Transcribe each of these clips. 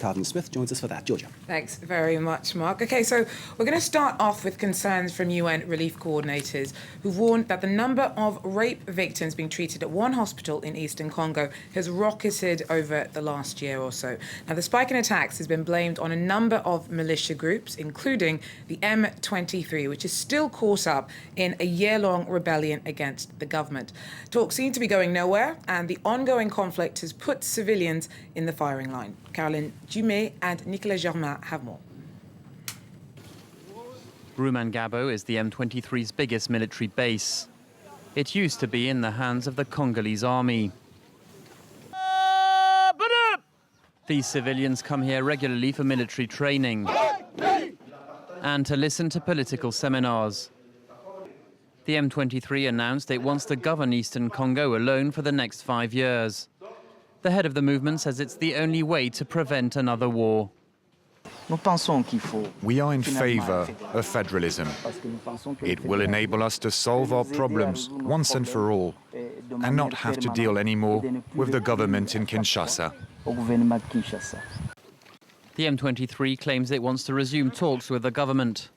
Carlton Smith joins us for that. Georgia. Thanks very much, Mark. OK, so we're going to start off with concerns from UN relief coordinators who've warned that the number of rape victims being treated at one hospital in eastern Congo has rocketed over the last year or so. Now, the spike in attacks has been blamed on a number of militia groups, including the M23, which is still caught up in a year-long rebellion against the government. Talks seem to be going nowhere, and the ongoing conflict has put civilians in the firing line. Caroline Dumais and Nicolas Germain have more. Rumangabo is the M23's biggest military base. It used to be in the hands of the Congolese army. These civilians come here regularly for military training and to listen to political seminars. The M23 announced it wants to govern Eastern Congo alone for the next 5 years. The head of the movement says it's the only way to prevent another war. We are in favor of federalism. It will enable us to solve our problems once and for all and not have to deal anymore with the government in Kinshasa. The M23 claims it wants to resume talks with the government.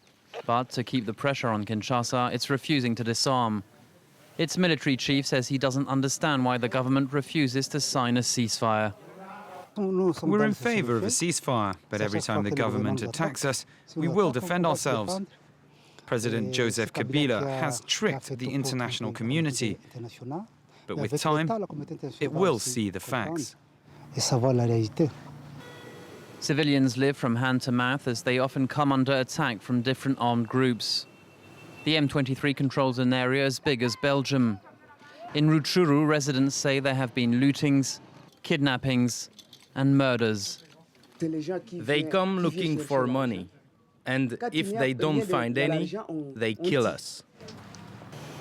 But to keep the pressure on Kinshasa, it's refusing to disarm. Its military chief says he doesn't understand why the government refuses to sign a ceasefire. We're in favor of a ceasefire, but every time the government attacks us, we will defend ourselves. President Joseph Kabila has tricked the international community, but with time, it will see the facts. Civilians live from hand to mouth as they often come under attack from different armed groups. The M23 controls an area as big as Belgium. In Rutshuru, residents say there have been lootings, kidnappings, and murders. They come looking for money, and if they don't find any, they kill us.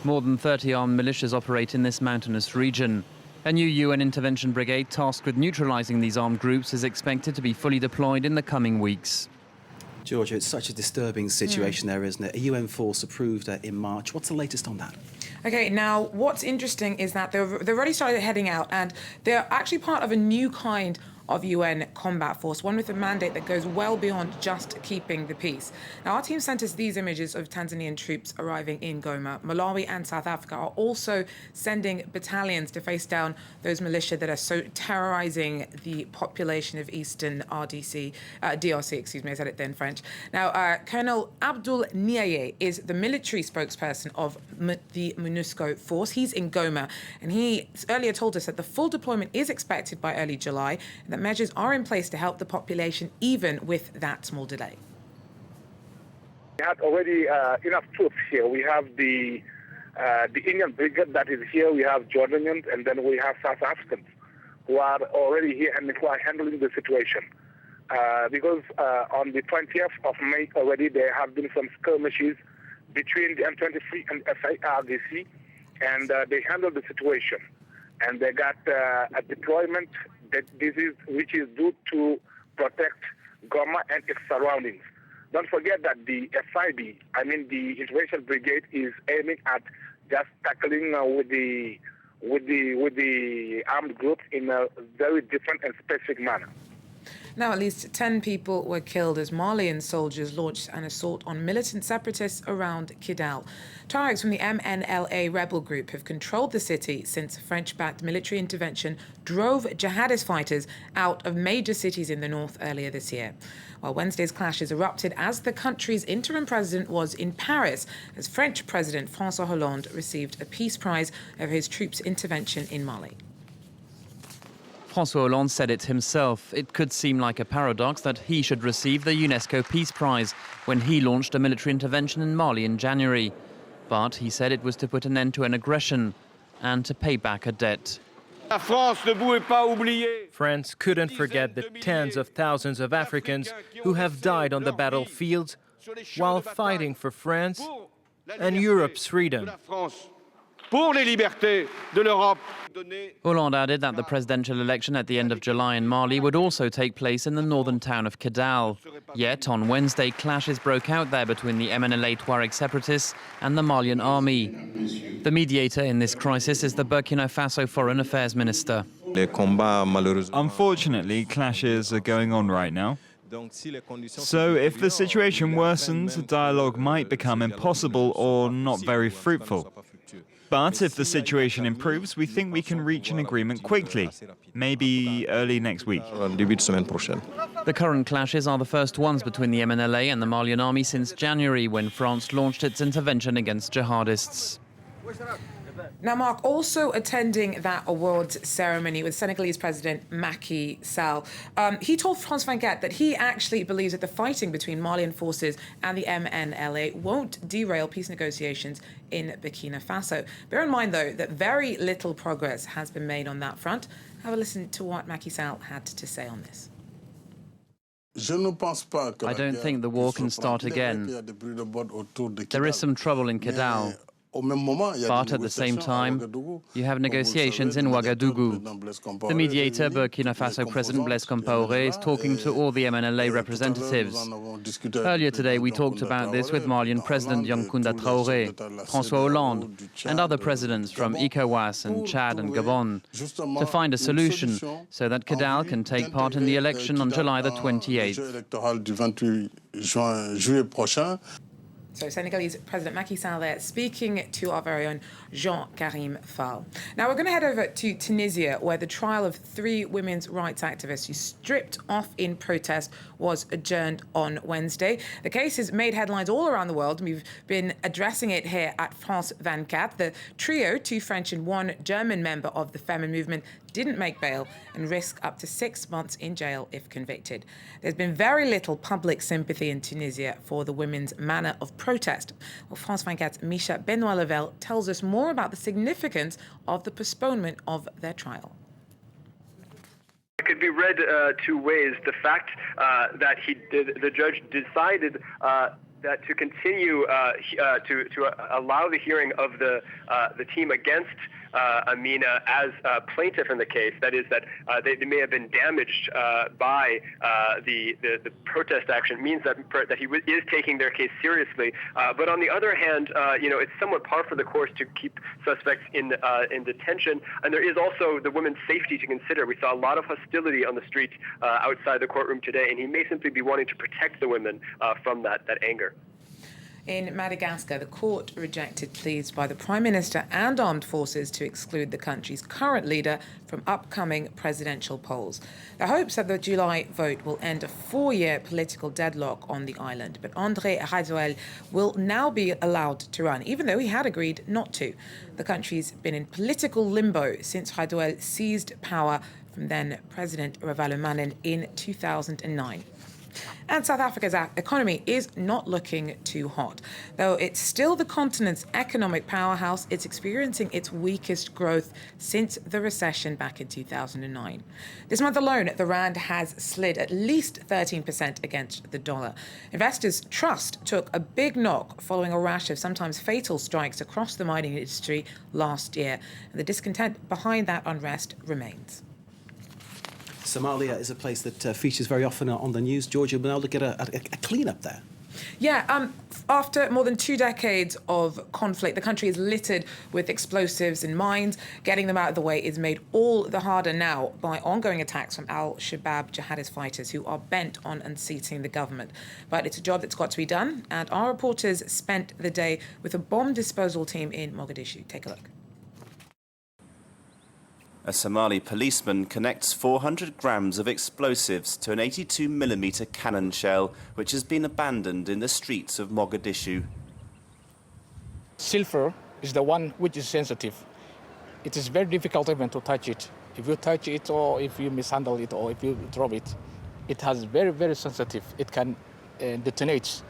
More than 30 armed militias operate in this mountainous region. A new UN intervention brigade tasked with neutralizing these armed groups is expected to be fully deployed in the coming weeks. Georgia, it's such a disturbing situation there, isn't it? A UN force approved in March. What's the latest on that? OK, now, what's interesting is that they've already started heading out, and they're actually part of a new kind of UN combat force, one with a mandate that goes well beyond just keeping the peace. Now, our team sent us these images of Tanzanian troops arriving in Goma. Malawi and South Africa are also sending battalions to face down those militia that are so terrorizing the population of Eastern DRC, excuse me, I said it there in French. Now, Colonel Abdul Niaye is the military spokesperson of the MONUSCO force. He's in Goma, and he earlier told us that the full deployment is expected by early July, and that measures are in place to help the population even with that small delay. We have already enough troops here. We have the Indian brigade that is here. We have Jordanians, and then we have South Africans who are already here and who are handling the situation. Because on the 20th of May already there have been some skirmishes between the M23 and FARDC, and they handled the situation. And they got a deployment which is due to protect Goma and its surroundings. Don't forget that the FIB, the Intervention Brigade, is aiming at just tackling with the armed groups in a very different and specific manner. Now, at least 10 people were killed as Malian soldiers launched an assault on militant separatists around Kidal. Tuaregs from the MNLA rebel group have controlled the city since French-backed military intervention drove jihadist fighters out of major cities in the north earlier this year. While Wednesday's clashes erupted as the country's interim president was in Paris, as French President François Hollande received a peace prize over his troops' intervention in Mali. François Hollande said it himself. It could seem like a paradox that he should receive the UNESCO Peace Prize when he launched a military intervention in Mali in January. But he said it was to put an end to an aggression and to pay back a debt. France couldn't forget the tens of thousands of Africans who have died on the battlefields while fighting for France and Europe's freedom. Hollande added that the presidential election at the end of July in Mali would also take place in the northern town of Kidal. Yet on Wednesday, clashes broke out there between the MNLA Tuareg separatists and the Malian army. The mediator in this crisis is the Burkina Faso Foreign Affairs Minister. Unfortunately, clashes are going on right now. So if the situation worsens, dialogue might become impossible or not very fruitful. But if the situation improves, we think we can reach an agreement quickly, maybe early next week. The current clashes are the first ones between the MNLA and the Malian army since January, when France launched its intervention against jihadists. Now, Mark, also attending that awards ceremony with Senegalese President Macky Sall, he told France 24 that he actually believes that the fighting between Malian forces and the MNLA won't derail peace negotiations in Burkina Faso. Bear in mind, though, that very little progress has been made on that front. Have a listen to what Macky Sall had to say on this. I don't think the war can start again. There is some trouble in Kidal. But at the same time, you have negotiations in Ouagadougou. The mediator, Burkina Faso President Blaise Compaoré, is talking to all the MNLA representatives. Earlier today, we talked about this with Malian President Yankunda Traoré, François Hollande, and other presidents from ECOWAS and Chad and Gabon, to find a solution so that Kidal can take part in the election on July the 28th. So Senegalese President Macky Sall there speaking to our very own Jean-Karim Fall. Now we're going to head over to Tunisia, where the trial of 3 women's rights activists who stripped off in protest was adjourned on Wednesday. The case has made headlines all around the world, and we've been addressing it here at France 24. The trio, 2 French and 1 German member of the Femin movement, didn't make bail and risk up to 6 months in jail if convicted. There's been very little public sympathy in Tunisia for the women's manner of protest. Well, France 24's Misha Benoit-Level tells us more about the significance of the postponement of their trial. It could be read 2 ways. The fact that the judge decided that to continue to allow the hearing of the team against Amina as a plaintiff in the case, that is, that they may have been damaged by the protest action, means that he is taking their case seriously. But on the other hand, it's somewhat par for the course to keep suspects in detention, and there is also the women's safety to consider. We saw a lot of hostility on the streets outside the courtroom today, and he may simply be wanting to protect the women from that anger. In Madagascar, the court rejected pleas by the Prime Minister and armed forces to exclude the country's current leader from upcoming presidential polls. The hopes that the July vote will end a 4-year political deadlock on the island, but André Raizoel will now be allowed to run, even though he had agreed not to. The country's been in political limbo since Raizoel seized power from then President Ravalomanana in 2009. And South Africa's economy is not looking too hot. Though it's still the continent's economic powerhouse, it's experiencing its weakest growth since the recession back in 2009. This month alone, the rand has slid at least 13% against the dollar. Investors' trust took a big knock following a rash of sometimes fatal strikes across the mining industry last year. And the discontent behind that unrest remains. Somalia is a place that features very often on the news. Georgia, you've been able to get a clean-up there. Yeah, after more than 2 decades of conflict, the country is littered with explosives and mines. Getting them out of the way is made all the harder now by ongoing attacks from al-Shabaab jihadist fighters who are bent on unseating the government. But it's a job that's got to be done, and our reporters spent the day with a bomb disposal team in Mogadishu. Take a look. A Somali policeman connects 400 grams of explosives to an 82mm cannon shell, which has been abandoned in the streets of Mogadishu. Silver is the one which is sensitive. It is very difficult even to touch it. If you touch it, or if you mishandle it, or if you drop it, it has very, very sensitive. It can detonate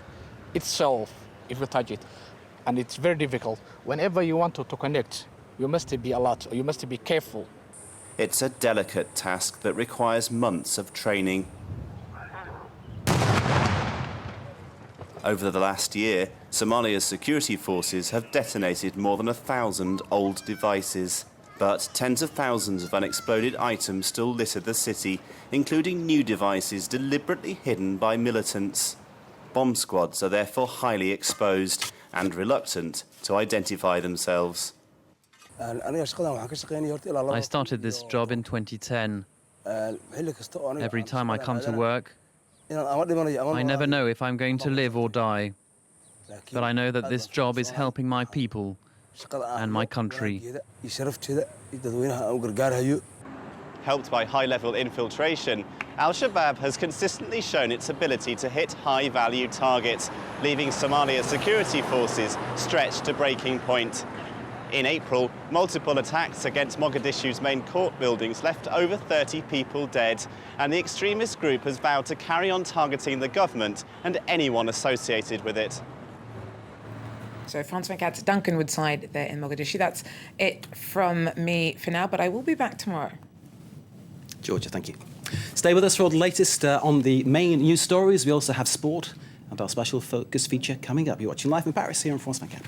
itself if you touch it. And it's very difficult. Whenever you want to connect, you must be alert, or you must be careful. It's a delicate task that requires months of training. Over the last year, Somalia's security forces have detonated more than 1,000 old devices. But tens of thousands of unexploded items still litter the city, including new devices deliberately hidden by militants. Bomb squads are therefore highly exposed and reluctant to identify themselves. I started this job in 2010. Every time I come to work, I never know if I'm going to live or die. But I know that this job is helping my people and my country. Helped by high-level infiltration, Al-Shabaab has consistently shown its ability to hit high-value targets, leaving Somalia's security forces stretched to breaking point. In April, multiple attacks against Mogadishu's main court buildings left over 30 people dead, and the extremist group has vowed to carry on targeting the government and anyone associated with it. So Frans van Kat's Duncan Woodside there in Mogadishu. That's it from me for now, but I will be back tomorrow. Georgia, thank you. Stay with us for all the latest on the main news stories. We also have sport and our special focus feature coming up. You're watching Live in Paris here on France 24.